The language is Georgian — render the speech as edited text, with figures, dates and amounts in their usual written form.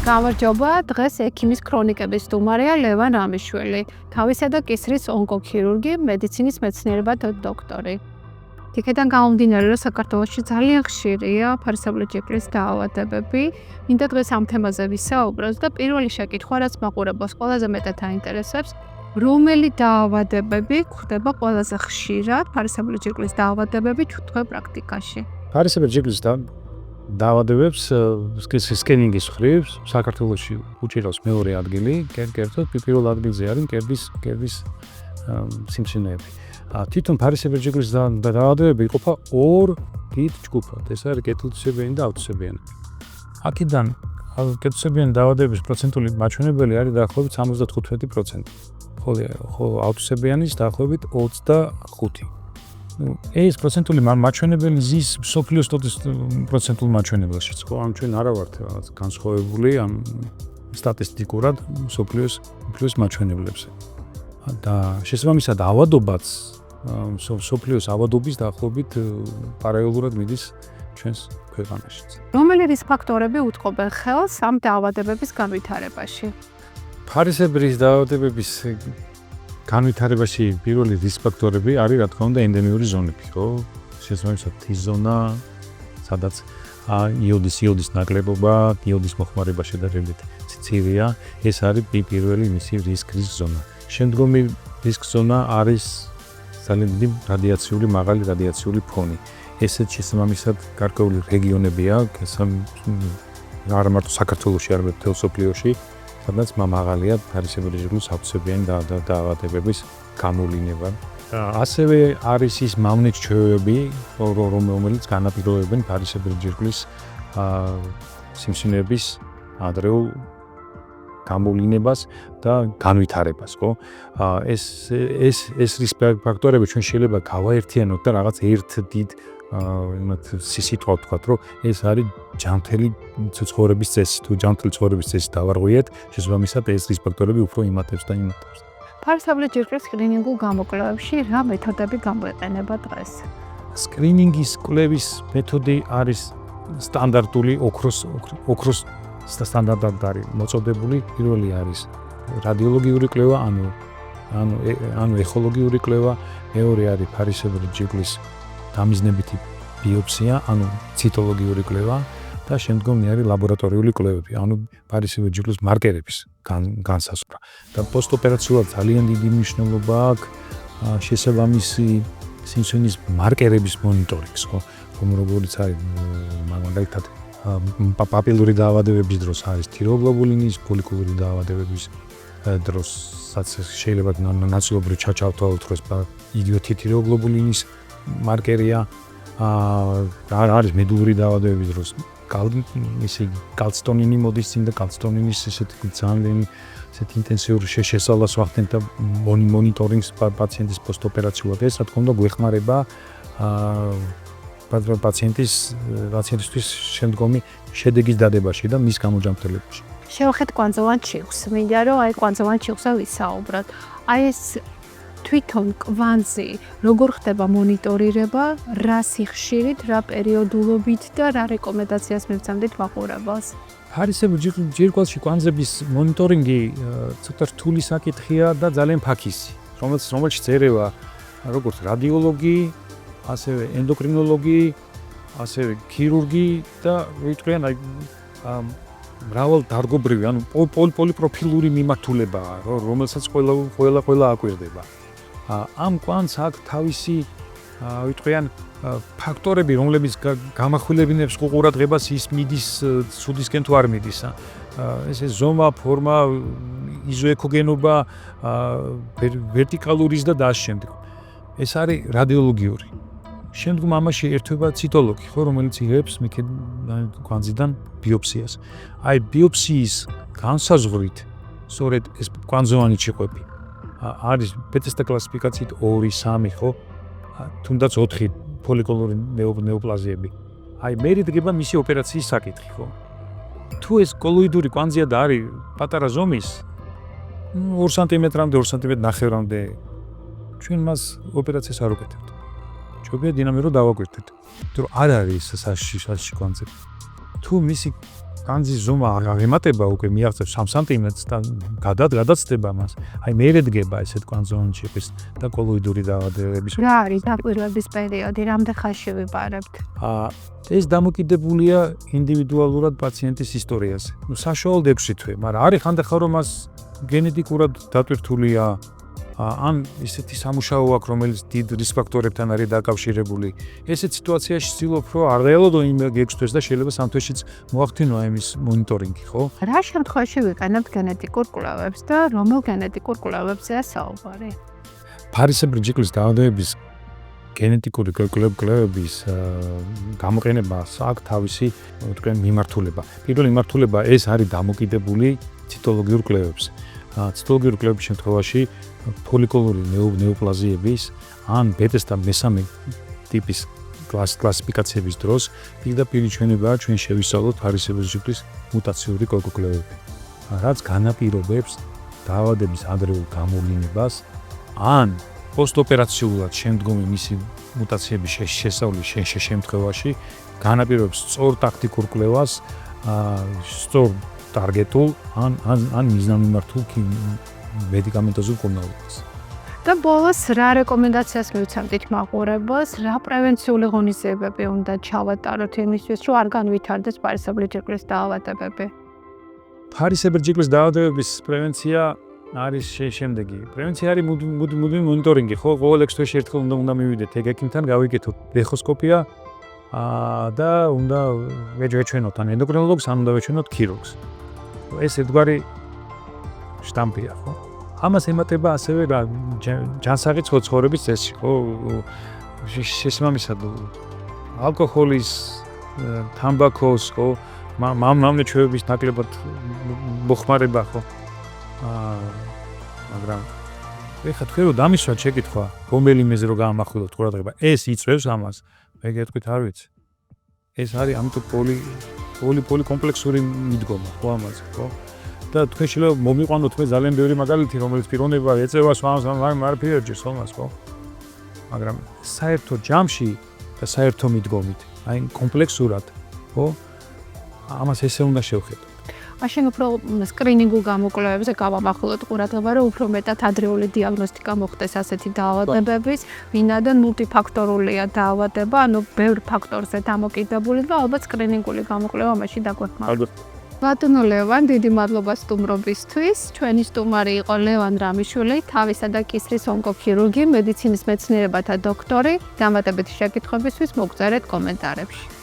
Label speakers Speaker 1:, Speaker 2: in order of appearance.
Speaker 1: გამარჯობა, დღეს ექიმის ქრონიკების სტუმარია ლევან რამიშვილი, თავისა და კისრის ონკოქირურგი, მედიცინის მეცნიერებათა დოქტორი. იქედან გამომდინარე, რომ საქართველოში ძალიან ხშირია ფარისებრიჯიკლის დაავადებები, მინდა დღეს ამ თემაზე ვისაუბროთ და პირველი შეკითხვა, რაც მაყურებელს ყველაზე მეტად აინტერესებს, რომელი დაავადებები გვხდება ყველაზე ხშირად ფარისებრიჯიკლის დაავადებები თვითონ პრაქტიკაში?
Speaker 2: ფარისებრიჯიკლის დაავადებებს სკრინინგის მხრივ საქართველოში უჭირავს მეორე ადგილი, კერძოდ პირველ ადგილზე არის მკერდის სიმსივნეები. თვითონ ფარისებრიჯიკლის დაავადებები იყოფა ორ დიდ ჯგუფად. ეს არის კეთილთვისებიანი და ავთვისებიანი. აქედან კეთილთვისებიანი დაავადებების პროცენტული მაჩვენებელი არის დაახლოებით 75%, ხოლო ავთვისებიანის დაახლოებით 25%. ეს პროცენტული მაჩვენებელი ზის მსოფლიო პროცენტულ მაჩვენებელშიც. ხო, ამ ჩვენ არა ვართ განსხვავებული ამ სტატისტიკურად მსოფლიოს მაჩვენებლებზე. და შესაბამისად ავადობაც მსოფლიოს ავადობის დაახლოებით პარალელურად მიდის ჩვენს ქვეყანაშიც.
Speaker 1: რომელი რისკ ფაქტორები უთხრობენ ხელს ამ დაავადებების განვითარებაში?
Speaker 2: ფარისებრის დაავადებების განვითარებაში პირველი რისკ ფაქტორები არის რა თქმა უნდა ენდემიური ზონები, ხო? შესაბამისად ის ზონა, სადაც იოდის ნაკლებობა, იოდის მოხმარება შედარებით ცივია, ეს არის პირველი მისი რისკ ზონა. შემდგომი რისკ ზონა არის ძალიან დიდი მაღალი რადიაციული ფონი. ესეც შესაბამისად გარკვეული რეგიონებია, არა მარტო საქართველოში, არამედ მთელ მსოფლიოში, სადაც მაღალია ფარისებრიჯიკლის ავთვისებიანი დაავადებების გამოვლინება. ასევე არის ის მავნე-ჩრევები, რომელიც განაპირობებენ ფარისებრიჯიკლის სიმსივნეების ადრეულ გამოვლინებას და განვითარებას, ხო? ეს რისკ ფაქტორები ჩვენ შეიძლება გავაერთიანოთ და რაღაც ერთ დიდ სიტყვა ვთქვათ, რომ ეს არის ჯანმრთელი ცხოვრების წესი. თუ ჯანმრთელი ცხოვრების წესი დავარღვიეთ, შესაბამისად ეს რისკ ფაქტორები უფრო იმატებს და იმატებს.
Speaker 1: ფარისებრიჯიკლის სკრინინგულ გამოკვლევებში რა მეთოდები გამოიყენება დღეს?
Speaker 2: სკრინინგის კვლევის მეთოდი არის სტანდარტული ოქროს სტანდარტად არის მოწოდებული. პირველი არის რადიოლოგიური კვლევა, ანუ ეხოლოგიური კვლევა, მეორე არის ფარისებრიჯიკლის დამიზნებითი ბიოპსია, ანუ ციტოლოგიური კვლევა და შემდგომი არის ლაბორატორიული კვლევები, ანუ ფარისებრიჯიკლის მარკერების განსაზღვრა. და პოსტოპერაციულად ძალიან დიდი მნიშვნელობა აქვს შესაბამისი სიმსივნის მარკერების მონიტორინგს, ხო? როგორც არის მაგალითად პაპილური დაავადებების დროს არის თიროგლობულინის, ფოლიკულური დაავადებების დროსაც შეიძლება ნაწილობრივ ჩავთვალოთ, რომ იგივე თიროგლობულინის მარკერია, არის მედულური დაავადებების დროს კალციტონინი მოდის წინ და კალციტონინის ძალიან ინტენსიური შესწავლას ვახდენთ და მონიტორინგს პაციენტის პოსტოპერაციულად. ეს რა თქმა უნდა გვეხმარება პაციენტისთვის შემდგომი შედეგის დადებაში და მის გამოჯანმრთელებაში.
Speaker 1: შევხედეთ კვანძოვან ჩიხს. მინდა რომ კვანძოვან ჩიხზე ვისაუბროთ. ეს თვითონ კვანძი როგორ ხდება მონიტორირება, რა სიხშირით, რა პერიოდულობით და რა რეკომენდაციას მივცემდით მაყურებელს?
Speaker 2: ფარისებრიჯიკლის კვანძების მონიტორინგი ცოტა რთული საკითხია და ძალიან ფაქისი, რომელშიც ერევა როგორც რადიოლოგი, ასევე ენდოკრინოლოგი, ასევე ქირურგი და ვიტყვიან მრავალ დარგობრივი, ანუ პოლიპროფილური მიმართულებაა, რომელსაც ყველა აკვირდება. ამ კვანძს აქვს თავისი ვიტყვიან ფაქტორები, რომლებიც გამახვილებინებს ყურადღებას ის მიდის სუდისკენ თუ არ მიდის. ეს ზომა, ფორმა, იზოექოგენობა, ვერტიკალურის და დასშემდგ. ეს არის რადიოლოგიური. შემდგომ ამაში ერთვება ციტოლოგი, ხო, რომელიც იღებს კვანძიდან ბიოპსიას. აი ბიოპსიის განსაზღვრით, სწორედ ეს კვანძოვანი ჩიყვები არის ბეტესტა კლასიფიკაციით 2, 3, ხო? თუნდაც 4 ფოლიკულური ნეოპლაზიები. აი მე დგება მისი ოპერაციის საკითხი, ხო? თუ ეს კოლოიდური კვანძია და არის პატარა ზომის, 2 სანტიმეტრამდე, 2 სანტიმეტრ ნახევრამდე, ჩვენ მას ოპერაციას არ ვუკეთებთ. ჩვენია დინამირო დავაკვირდეთ. თუ არ არის საშიში კვანძები. თუ მისი განძის ზომა აღემატება უკვე მიაღწევს 3 სანტიმეტრს და გადაცდება მას. აი მერე დგება ესე თქვა ზონაში და კოლოიდური დაავადებების.
Speaker 1: რა არის დაკვირვების პერიოდი, რამდენ ხანში ვიპარებთ?
Speaker 2: ეს დამოკიდებულია ინდივიდუალურად პაციენტის ისტორიაზე. საშუალოდ 6 თვე, მაგრამ არის ხანდახან რომ მას გენეტიკურად დატვირთულია ან ისეთი სამუშაო აქვს, რომელიც დიდ რისკ ფაქტორებთან არის დაკავშირებული. ესეთ სიტუაციაში ვცდილობ, რომ არ დაელოდო იმ 6 თვეს და შეიძლება 3 თვეშიც მოახდინო იმის მონიტორინგი, ხო?
Speaker 1: რა შემთხვევაში ვიყენებთ გენეტიკურ კვლევებს და რომელ გენეტიკურ კვლევებზეა საუბარი?
Speaker 2: ფარისებრი ჯიქლის დაავადების გენეტიკური კვლევების გამოყენება აქვს თავისი თქვენ მიმართულება. პირველი მიმართულება ეს არის დამოკიდებული ციტოლოგიურ კვლევებზე. ციტოლოგიურ კვლევების შემთხვევაში ფოლიკულური ნეოპლაზიების ან ბეტას და მესამე ტიპის კლასიფიკაციების დროს პირდაპირ ჩვენებაა ჩვენ შევისწავლოთ ფარისებრი ჯიქლის მუტაციური კვლევები. რაც განაპირობებს დაავადების ადრეულ გამოვლინებას ან პოსტოპერაციულად შემდგომი მისი მუტაციების შესწავლის შემთხვევაში განაპირობებს სწორ ტაქტიკურ კვლევას, სწორ ტარგეტულ ან მიზნამიმართულ მედიკამენტოზულ კვლევას.
Speaker 1: და ბოლოს რა რეკომენდაციას მივცემთ მაყურებელს, რა პრევენციული ღონისძიებები უნდა ჩავატაროთ იმისთვის, რომ არ განვითარდეს ფარისებრი ჯიქლის დაავადებები?
Speaker 2: ფარისებრი ჯიქლის დაავადების პრევენცია არის შემდეგი. პრევენცია არის მუდმივი მონიტორინგი, ხო? ყოველ 6 თვეში ერთხელ უნდა მივიდეთ ეგექიმთან, გავიკეთოთ ეხოსკოპია და უნდა ვეჩვენოთ ან ენდოკრინოლოგს, ან უნდა ვეჩვენოთ ქირურგს. ეს ერთგვარი შტამპია, ხო? ამას ემატება ასევე რა ჯანსაღი ცხოვრების წესი, ხო? შესაბამისად ალკოჰოლის, თამბაქოს, ხო? მამნეჩვეების ნაკლებად მოხმარება, ხო? მაგრამ ეხლა თქვენ რომ დამისვათ შეკითხვა, რომელი მეზი რო გაამახვილოთ ყურადღება, ეს იწევს ამას. მე გეტყვით არ ვიცი. ეს არის ამიტომ პოლი კომპლექსური მიდგომა, ხო ამაზე, ხო? და თქვენ შეიძლება მომიყვანოთ მე ძალიან ბევრი მაგალითი, რომელიც პიროვნება ეწევა სვამს, მაგრამ არაფერი ეჭირს ხოლმე, ხო? მაგრამ საერთო ჯამში და საერთო მიდგომით, აი კომპლექსურად, ხო? ამას ესე უნდა შევხედოთ.
Speaker 1: მაშინ უფრო სკრინინგულ გამოკვლევებზე გავამახვილოთ ყურადღება, რომ უფრო მეტად ადრეული დიაგნოსტიკა მოხდეს ასეთი დაავადებების, ვინაიდან მულტიფაქტორულია დაავადება, ანუ ბევრ ფაქტორზე დამოკიდებული და ალბათ სკრინინგული გამოკვლევა მაშინ დაგვეხმარება. ბატონო ლევან, დიდი მადლობა სტუმრობისთვის. ჩვენი სტუმარი იყო ლევან რამიშვილი, თავისა და კისრის ონკოქირურგი, მედიცინის მეცნიერებათა დოქტორი. დამატებითი შეკითხვებისთვის მოგწერეთ კომენტარებში.